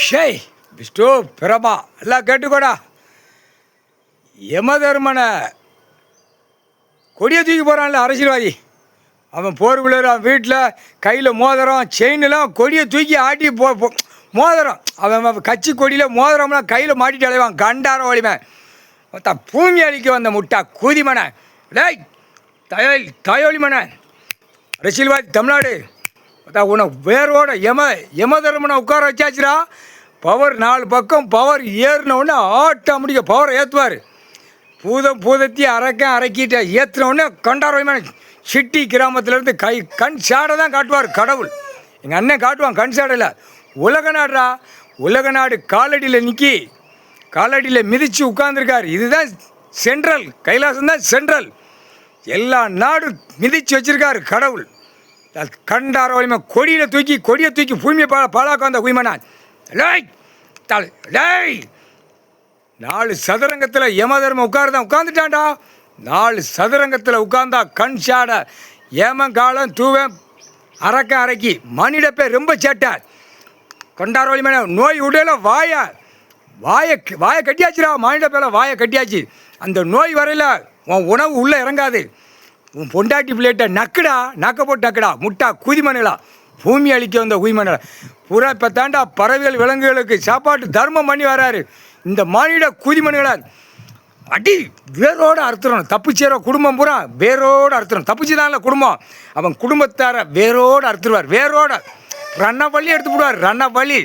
ஷேய் விஷ்ணு பிரபா எல்லாம் கேட்டுக்கோடா. யமதர்மனை கொடியை தூக்கி போகிறான்ல அரசியல்வாதி, அவன் போர் விளையாடு, அவன் வீட்டில் கையில் மோதிரம் செயின்லாம் கொடியை தூக்கி ஆட்டி மோதிரம், அவன் கட்சி கொடியில் மோதிரம்லாம் கையில் மாட்டிட்டு அலைவான் கண்டார வலிமன். மொத்தம் பூமி அழிக்க வந்த முட்டா கூதிமனை, டேய் தாயோலிமனை அரசியல்வாதி தமிழ்நாடு. உனக்கு வேரோட யமதர்மனை உட்கார வச்சாச்சுரா. பவர் 4 பக்கம் பவர் ஏறினவுடனே ஆட்டோமேட்டிக்காக பவரை ஏற்றுவார். பூதத்தி அரக்கிட்ட ஏற்றினவுடனே கண்டாரோயமான சிட்டி கிராமத்திலேருந்து கண் சாடை தான் காட்டுவார் கடவுள். எங்கள் அண்ணன் காட்டுவான் கண் சாடையில். உலக நாடுறா, உலக நாடு காலடியில் மிதித்து உட்கார்ந்துருக்கார். இதுதான் சென்ட்ரல், கைலாசம் தான் சென்ட்ரல். எல்லா நாடும் மிதித்து வச்சிருக்காரு கடவுள். கண்டார வலிமை கொடியை தூக்கி பூமியை பாலாக்க வந்த குய்மனான். டேய் 4 சதுரங்கத்தில் யமதர்மம் உட்காந்துட்டான்டா. 4 சதுரங்கத்தில் உட்கார்ந்தா கண் சாட ஏமங்காலம் தூவன் அரக்கி மணிட பேர் ரொம்ப சேட்டார். கண்டார வலிமை நோய் உடையில வாயை கட்டியாச்சுரா. மணிட பேரில் வாயை கட்டியாச்சு. அந்த நோய் வரையில் உன் உணவு உள்ளே இறங்காது. உன் பொண்டாட்டி பிள்ளைகிட்ட நக்க போட்டு நக்கடா முட்டா குதிமணிலா. பூமி அழிக்க வந்த குதிமணிலா பூரா இப்போ தாண்டா பறவைகள் விலங்குகளுக்கு சாப்பாட்டு தர்மம் பண்ணி வராரு. இந்த மானிட குதிமணிகளார் அடி வேரோடு அறுத்துடணும். தப்பிச்சேர குடும்பம் பூரா வேரோடு அறுத்துடணும். தப்பிச்சுதான்ல குடும்பம், அவன் குடும்பத்தார வேரோடு அறுத்துருவார். வேரோட ரன்னப்பள்ளி எடுத்து போடுவார். ரன்னப்பள்ளி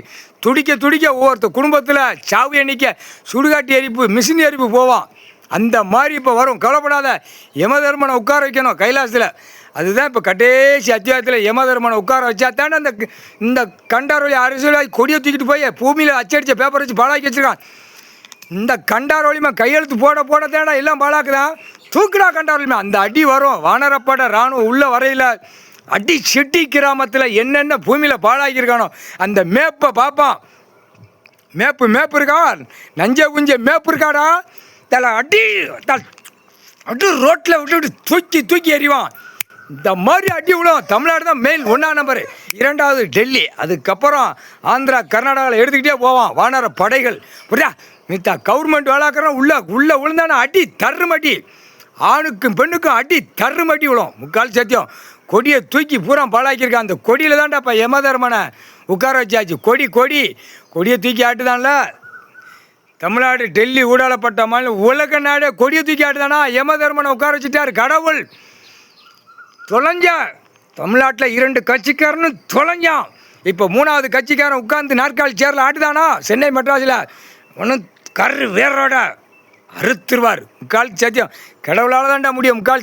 துடிக்க ஒவ்வொருத்தர் குடும்பத்தில் சாவு எண்ணிக்கை சுடுகாட்டி எரிப்பு மிஷின் எரிப்பு போவான். அந்த மாதிரி இப்போ வரும். கவலைப்படாத. யமதர்மனை உட்கார வைக்கணும் கைலாசத்தில். அதுதான் இப்போ கடைசி அத்தியாயத்தில் யமதர்மனை உட்கார வச்சா தானே இந்த கண்டாரோலி அரசியலாக கொடியை தூக்கிட்டு போய் பூமியில் அச்சடித்த பேப்பர் வச்சு பாழாக்கி வச்சுருக்கான். இந்த கண்டாரோலிமா கையெழுத்து போட தானே எல்லாம் பாழாக்குதான். தூக்குடா கண்டாரோலிமா. அந்த அடி வரும். வானரப்பட இராணுவம் உள்ள வரையில் அடி சிட்டி கிராமத்தில் என்னென்ன பூமியில் பாழாக்கியிருக்கானோ அந்த மேப்பை பார்ப்பான். மேப்பு இருக்கா, நஞ்ச குஞ்ச மேப்பு இருக்காடா. அடி ரோட்டில் விட்டு தூக்கி எறிவான். இந்த மாதிரி அடி விடும். தமிழ்நாடு தான் மெயின் 1ஆம் நம்பர், 2வது டெல்லி, அதுக்கப்புறம் ஆந்திரா கர்நாடகாவில் எடுத்துக்கிட்டே போவான் வானர படைகள். புரியா மித்த கவர்மெண்ட் வேளாக்கிறோம் உள்ள விழுந்தான அடி தர்றுமடி. ஆணுக்கும் பெண்ணுக்கும் அடி தர்றுமடி விடும். முக்கால் சத்தியம். கொடியை தூக்கி பூரா பாழாக்கியிருக்கான். அந்த கொடியில் தான்டா இப்போ யமதர்மனை உட்கார வச்சாச்சு. கொடியை தூக்கி ஆட்டுதான்ல. தமிழ்நாடு டெல்லி ஊடாலப்பட்ட மாநிலம் உலக நாடே கொடியை தூக்கி ஆட்டுதானா. யமதர்மனை உட்கார வச்சுட்டார் கடவுள். தொலைஞ்சா தமிழ்நாட்டில் 2 கட்சிக்காரன்னு தொலைஞ்சான். இப்போ 3வது கட்சிக்காரன் உட்கார்ந்து நாற்காலி சேரில் ஆட்டுதானா. சென்னை மெட்ராஸில் ஒன்றும் வேரோட அறுத்துருவார். முக்கால் சத்தியம் கடவுளால் தான்டா முடியும். முக்கால்